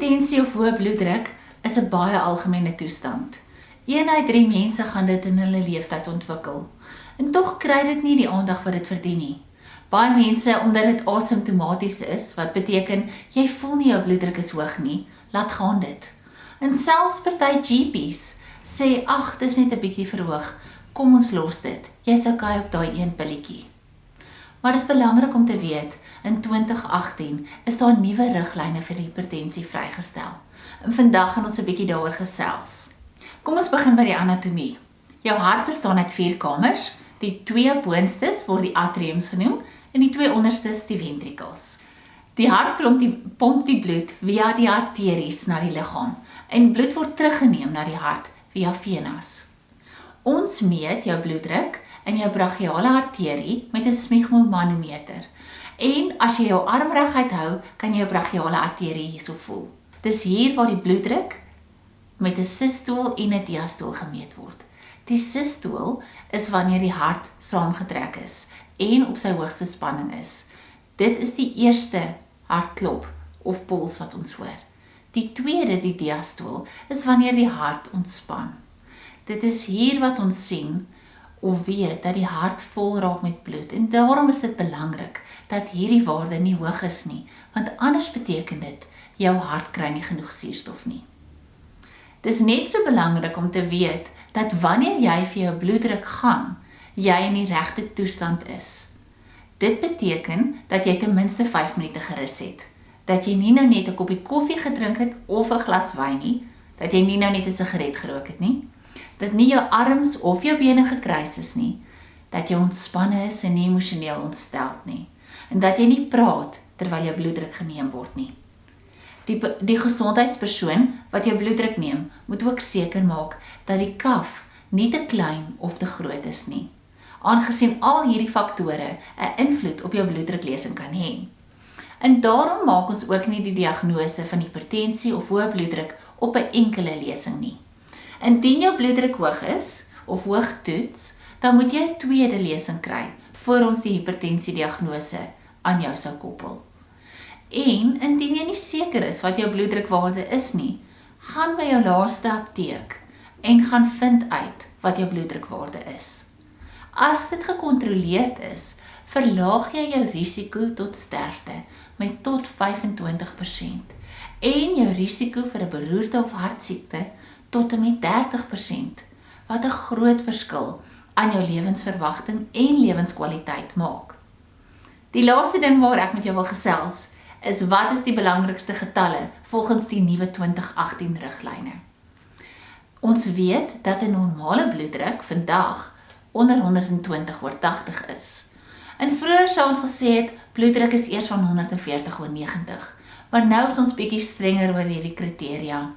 Hipertensie of hoë bloeddruk is 'n baie algemene toestand. 1 uit 3 mense gaan dit in hulle leeftyd ontwikkel. En tog kry dit nie die aandag wat dit verdien nie. Baie mense, omdat dit asymptomaties is, wat beteken jy voel nie jou bloeddruk is hoog nie, laat gaan dit. En selfs party GP's sê, ag, dis net 'n bietjie verhoog, kom ons los dit, jy's okay op daai een pilletjie. Maar dit is belangrik om te weet, in 2018 is daar nuwe riglyne vir hipertensie vrygestel. En vandag gaan ons 'n bietjie daaroor gesels. Kom ons begin by die anatomie. Jou hart bestaan uit 4 kamers, die 2 boonstes word die atriums genoem, en die 2 onderstes die ventrikels. Die hart pomp die bloed via die arteries na die liggaam, en bloed word teruggeneem na die hart via venas. Ons meet jou bloeddruk in jou brachiale arterie met 'n smegmomanometer. En as jy jou arm reguit hou, kan jy jou brachiale arterie hierso voel. Dis hier waar die bloeddruk met 'n sistool en 'n diastool gemeet word. Die sistool is wanneer die hart saamgetrek is en op sy hoogste spanning is. Dit is die eerste hartklop of puls wat ons hoor. Die tweede, die diastool, is wanneer die hart ontspan. Dit is hier wat ons sien of weet dat die hart vol raak met bloed, en daarom is dit belangrik dat hierdie waarde nie hoog is nie, want anders beteken dit jou hart kry nie genoeg suurstof nie. Dit is net so belangrik om te weet dat wanneer jy vir jou bloeddruk gaan, jy in die regte toestand is. Dit beteken dat jy ten minste 5 minute gerus het, dat jy nie nou net 'n koppie koffie gedrink het of 'n glas wyn nie, dat jy nie nou net 'n sigaret gerook het nie, dat nie jou arms of jou bene gekruis is nie, dat jy ontspanne is en nie emosioneel ontsteld nie, en dat jy nie praat terwyl jou bloeddruk geneem word nie. Die gesondheidspersoon wat jou bloeddruk neem, moet ook seker maak dat die kaf nie te klein of te groot is nie, aangesien al hierdie faktore 'n invloed op jou bloeddruklesing kan hê. En daarom maak ons ook nie die diagnose van hipertensie of hoë bloeddruk op 'n enkele lesing nie. Indien jou bloeddruk hoog is of hoog toets, dan moet jy 'n tweede lesing kry voor ons die hipertensie-diagnose aan jou sou koppel. En indien jy nie seker is wat jou bloeddrukwaarde is nie, gaan by jou laaste apteek en gaan vind uit wat jou bloeddrukwaarde is. As dit gekontroleerd is, verlaag jy jou risiko tot sterfte met tot 25% en jou risiko vir 'n beroerte of hartsiekte tot en met 30%, wat 'n groot verskil aan jou lewensverwagting en lewenskwaliteit maak. Die laaste ding waar ek met jou wil gesels, is wat is die belangrikste getalle volgens die nuwe 2018 riglyne. Ons weet dat 'n normale bloeddruk vandag onder 120/80 is. En vroeër sou ons gesê het, bloeddruk is eers van 140/90, maar nou is ons bietjie strenger oor hierdie kriteria.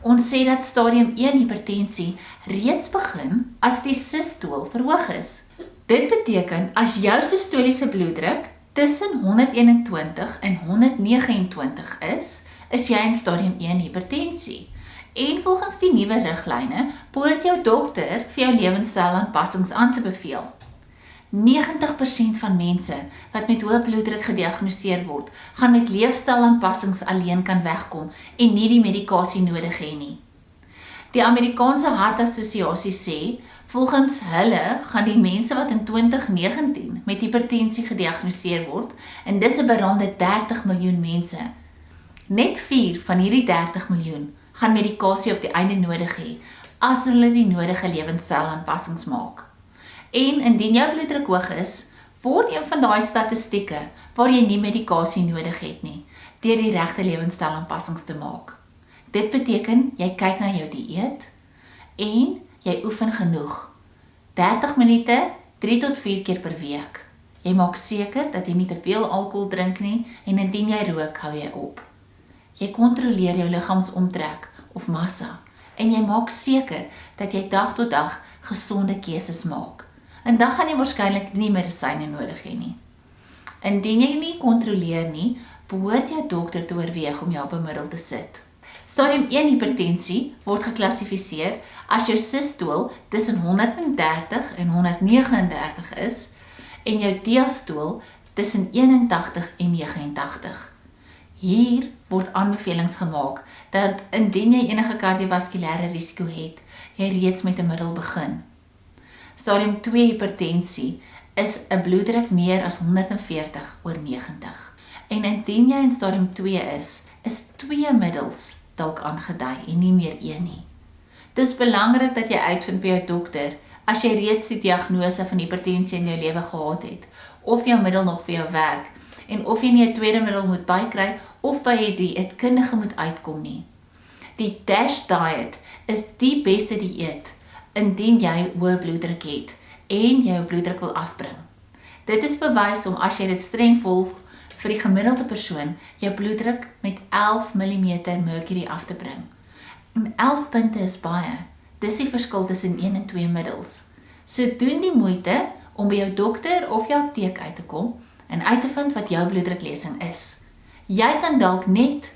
Ons sê dat stadium 1 hipertensie reeds begin as die sistool verhoog is. Dit beteken as jou sistoliese bloeddruk tussen 121 en 129 is jy in stadium 1 hipertensie. En volgens die nuwe riglyne behoort jou dokter vir jou lewenstylaanpassings aan te beveel. 90% van mense wat met hoë bloeddruk gediagnoseer word, gaan met leefstylaanpassings alleen kan wegkom en nie die medikasie nodig hê nie. Die Amerikaanse Hartassosiasie sê, volgens hulle gaan die mense wat in 2019 met hipertensie gediagnoseer word, en dis 'n beraamde 30 miljoen mense, net 4 van hierdie 30 miljoen gaan medikasie op die einde nodig hê, as hulle die nodige lewenstylaanpassings maak. En indien jou bloeddruk hoog is, word een van daai statistieke waar jy nie medikasie nodig het nie, deur die regte lewenstylaanpassings te maak. Dit beteken, jy kyk na jou dieet, en jy oefen genoeg. 30 minute, 3 tot 4 keer per week. Jy maak seker dat jy nie te veel alkohol drink nie, en indien jy rook, hou jy op. Jy kontroleer jou liggaamsomtrek of massa, en jy maak seker dat jy dag tot dag gesonde keuses maak. En dan gaan jy waarskynlik nie medisyne nodig hê nie. Indien jy nie kontroleer nie, behoort jou dokter te oorweeg om jou op 'n middel te sit. Stadium 1 hipertensie word geklassifiseer as jou sistool tussen 130 en 139 en jou diastool tussen 81 en 89. Hier word aanbevelings gemaak dat indien jy enige kardiovaskulêre risiko het, jy reeds met 'n middel begin. Stadium 2 hipertensie is 'n bloeddruk meer as 140/90. En indien jy in stadium 2 is 2 middels dalk aangedui en nie meer 1 nie. Dis belangrik dat jy uitvind by jou dokter as jy reeds die diagnose van hipertensie in jou lewe gehad het, of jou middel nog vir jou werk, en of jy nie 'n tweede middel moet bykry of by 'n dieetkundige moet uitkom nie. Die DASH diet is die beste dieet indien jy hoë bloeddruk het en jou bloeddruk wil afbring. Dit is bewys om as jy dit streng volg vir die gemiddelde persoon jou bloeddruk met 11 mm mercury af te bring. En 11 punte is baie. Dis die verskil tussen 1 en 2 middels. So doen die moeite om by jou dokter of jou apteek uit te kom en uit te vind wat jou bloeddruklesing is. Jy kan dalk net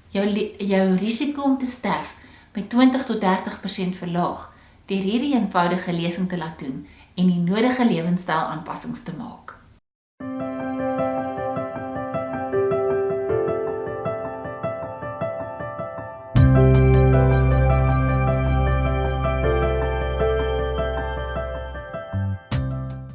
jou risiko om te sterf met 20 tot 30% verlaag deur hierdie eenvoudige lesing te laat doen en die nodige lewenstyl aanpassings te maak.